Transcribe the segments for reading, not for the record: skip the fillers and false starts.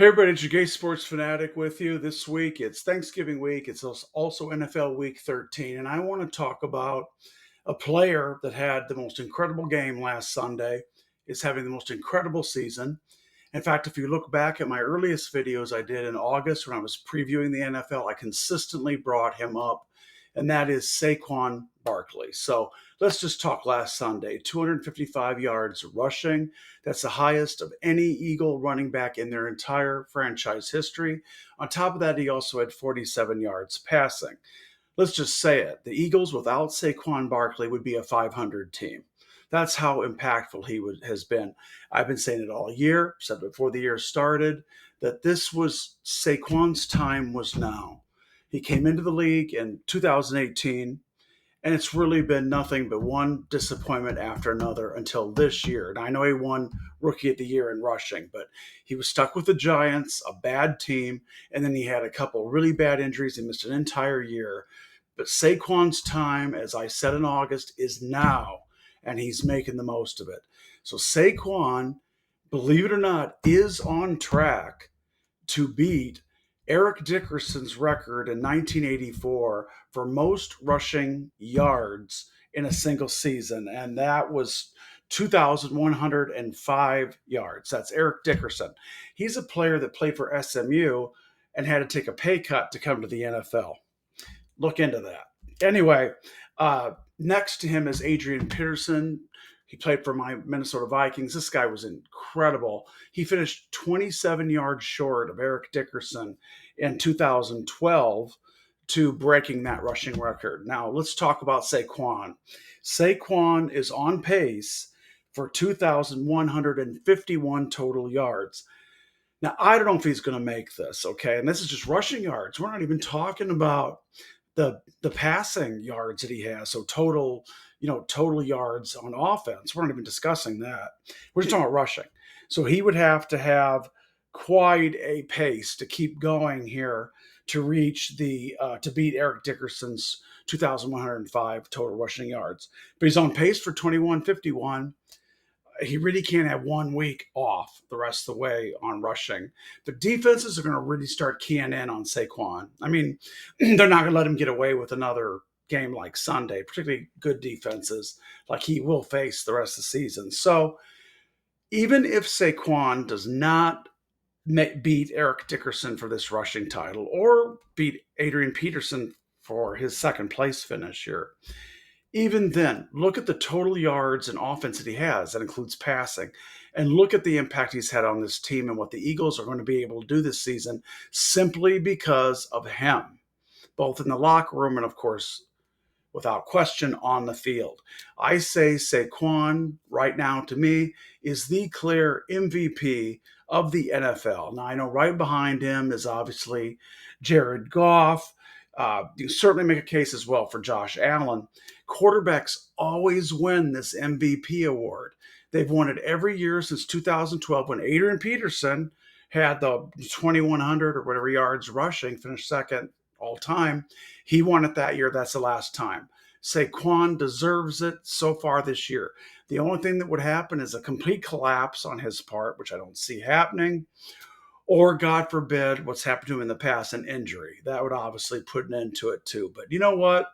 Hey everybody, it's your Gay Sports Fanatic with you. This week, it's Thanksgiving week. It's also NFL Week 13. And I want to talk about a player that had the most incredible game last Sunday, is having the most incredible season. In fact, if you look back at my earliest videos I did in August when I was previewing the NFL, I consistently brought him up, and that is Saquon Barkley. So let's just talk last Sunday. 255 yards rushing. That's the highest of any Eagle running back in their entire franchise history. On top of that, he also had 47 yards passing. Let's just say it. The Eagles without Saquon Barkley would be a 500 team. That's how impactful has been. I've been saying it all year, said before the year started, that this was Saquon's time was now. He came into the league in 2018, and it's really been nothing but one disappointment after another until this year. And I know he won Rookie of the Year in rushing, but he was stuck with the Giants, a bad team, and then he had a couple really bad injuries and missed an entire year. But Saquon's time, as I said in August, is now, and he's making the most of it. So Saquon, believe it or not, is on track to beat Eric Dickerson's record in 1984 for most rushing yards in a single season, and that was 2,105 yards. That's Eric Dickerson. He's a player that played for SMU and had to take a pay cut to come to the NFL. Look into that. Anyway, next to him is Adrian Peterson. He played for my Minnesota Vikings. This guy was incredible. He finished 27 yards short of Eric Dickerson in 2012 to breaking that rushing record. Now, let's talk about Saquon. Saquon is on pace for 2,151 total yards. Now, I don't know if he's going to make this, okay? And this is just rushing yards. We're not even talking about the passing yards that he has. So total yards on offense. We're not even discussing that. We're just talking about rushing. So he would have to have quite a pace to keep going here to reach to beat Eric Dickerson's 2,105 total rushing yards. But he's on pace for 2,151. He really can't have 1 week off the rest of the way on rushing. The defenses are going to really start keying in on Saquon. I mean, they're not going to let him get away with another game like Sunday, particularly good defenses like he will face the rest of the season. So even if Saquon does not beat Eric Dickerson for this rushing title or beat Adrian Peterson for his second place finish here, even then, look at the total yards and offense that he has. That includes passing. And look at the impact he's had on this team and what the Eagles are going to be able to do this season simply because of him, both in the locker room and, of course, without question, on the field. I say Saquon right now, to me, is the clear MVP of the NFL. Now, I know right behind him is obviously Jared Goff. You certainly make a case as well for Josh Allen. Quarterbacks always win this MVP award. They've won it every year since 2012 when Adrian Peterson had the 2,100 or whatever yards rushing, finished second all time. He won it that year. That's the last time. Saquon deserves it so far this year. The only thing that would happen is a complete collapse on his part, which I don't see happening, or God forbid, what's happened to him in the past, an injury. That would obviously put an end to it too. But you know what?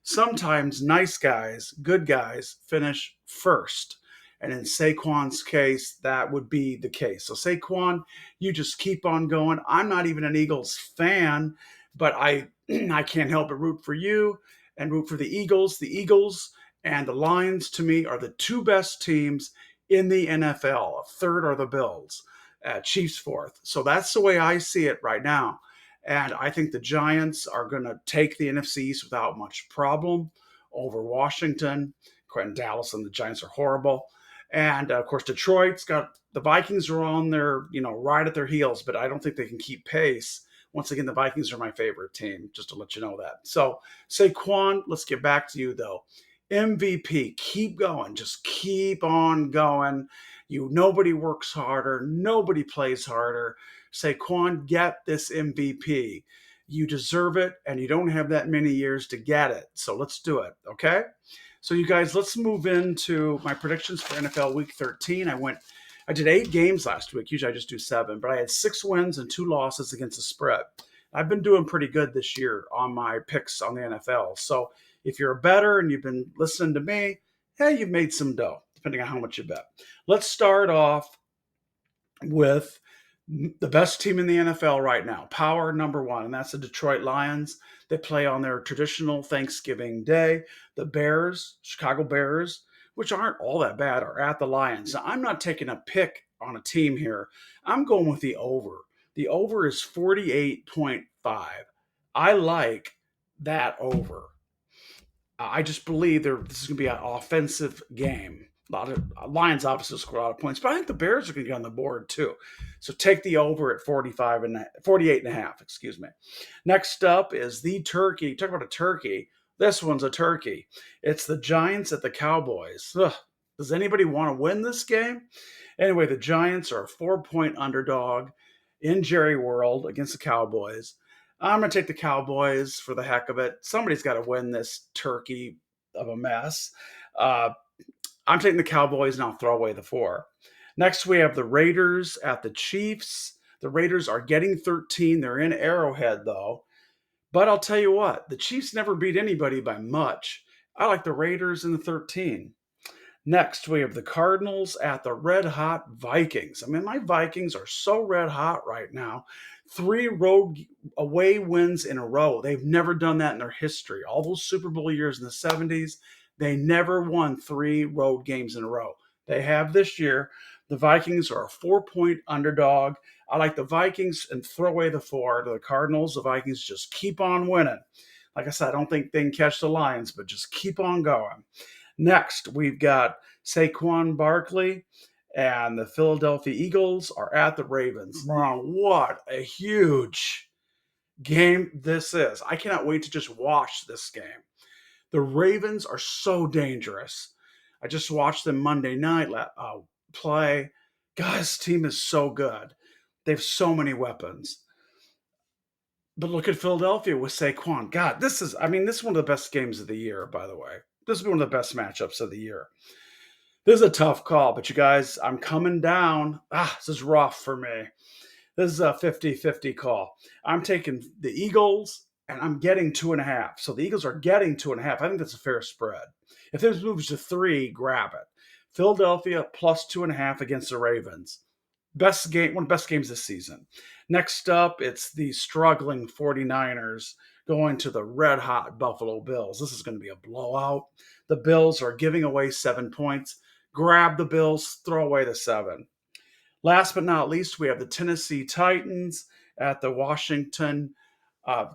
Sometimes nice guys, good guys, finish first. And in Saquon's case, that would be the case. So Saquon, you just keep on going. I'm not even an Eagles fan, but I can't help but root for you and root for the Eagles. The Eagles and the Lions, to me, are the two best teams in the NFL. A third are the Bills. Chiefs fourth. So that's the way I see it right now. And I think the Giants are going to take the NFC East without much problem over Washington. And Dallas and the Giants are horrible. And of course, Detroit's got the Vikings are on their, right at their heels, but I don't think they can keep pace. Once again, the Vikings are my favorite team, just to let you know that. So Saquon, let's get back to you though. MVP, keep going. Just keep on going. Nobody works harder. Nobody plays harder. Saquon, get this MVP. You deserve it, and you don't have that many years to get it. So let's do it, okay? So you guys, let's move into my predictions for NFL Week 13. I went I did 8 games last week. Usually I just do 7, but I had 6 wins and 2 losses against the spread. I've been doing pretty good this year on my picks on the NFL. So if you're a bettor and you've been listening to me, hey, you've made some dough, depending on how much you bet. Let's start off with the best team in the NFL right now, power number 1, and that's the Detroit Lions. They play on their traditional Thanksgiving Day. The Bears, Chicago Bears, which aren't all that bad, are at the Lions. Now, I'm not taking a pick on a team here. I'm going with the over. The over is 48.5. I like that over. I just believe this is going to be an offensive game. A lot of Lions obviously score a lot of points, but I think the Bears are going to get on the board too. So take the over at 48 and a half, excuse me. Next up is the turkey. Talk about a turkey. This one's a turkey. It's the Giants at the Cowboys. Ugh. Does anybody want to win this game? Anyway, the Giants are a 4-point underdog in Jerry World against the Cowboys. I'm going to take the Cowboys for the heck of it. Somebody's got to win this turkey of a mess. I'm taking the Cowboys, and I'll throw away the 4. Next, we have the Raiders at the Chiefs. The Raiders are getting 13. They're in Arrowhead, though. But I'll tell you what, the Chiefs never beat anybody by much. I like the Raiders in the 13. Next, we have the Cardinals at the red hot Vikings. I mean, my Vikings are so red hot right now. 3 road away wins in a row. They've never done that in their history. All those Super Bowl years in the 70s, they never won 3 road games in a row. They have this year. The Vikings are a 4-point underdog. I like the Vikings and throw away the 4 to the Cardinals. The Vikings just keep on winning. Like I said, I don't think they can catch the Lions, but just keep on going. Next, we've got Saquon Barkley and the Philadelphia Eagles are at the Ravens. Wow, what a huge game this is. I cannot wait to just watch this game. The Ravens are so dangerous. I just watched them Monday night play. Guys, team is so good. They have so many weapons. But look at Philadelphia with Saquon. God, this is one of the best games of the year, by the way. This will be one of the best matchups of the year. This is a tough call, but you guys, I'm coming down. This is rough for me. This is a 50-50 call. I'm taking the Eagles, and I'm getting 2.5. So the Eagles are getting 2.5. I think that's a fair spread. If this moves to 3, grab it. Philadelphia plus 2.5 against the Ravens. Best game, one of the best games this season. Next up, it's the struggling 49ers going to the red-hot Buffalo Bills. This is going to be a blowout. The Bills are giving away 7 points. Grab the Bills, throw away the 7. Last but not least, we have the Tennessee Titans at the Washington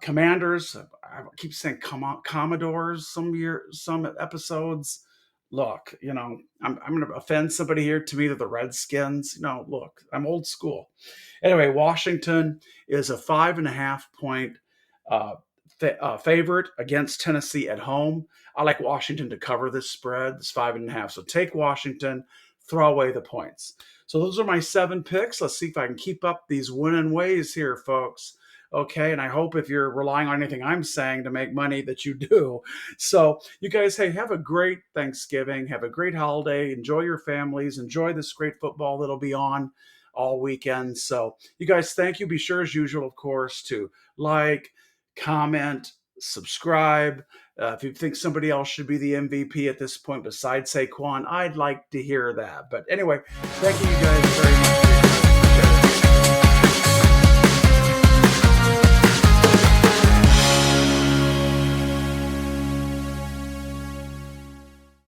Commanders. I keep saying Commodores some episodes. Look, I'm going to offend somebody here. To me, they're the Redskins. Look, I'm old school. Anyway, Washington is a 5.5-point favorite against Tennessee at home. I like Washington to cover this spread. It's 5.5. So take Washington, throw away the points. So those are my 7 picks. Let's see if I can keep up these winning ways here, folks. Okay, and I hope if you're relying on anything I'm saying to make money that you do. So you guys, hey, have a great Thanksgiving. Have a great holiday. Enjoy your families. Enjoy this great football that'll be on all weekend. So you guys, thank you. Be sure, as usual, of course, to like, comment, subscribe. If you think somebody else should be the MVP at this point besides Saquon, I'd like to hear that. But anyway, thank you guys very much.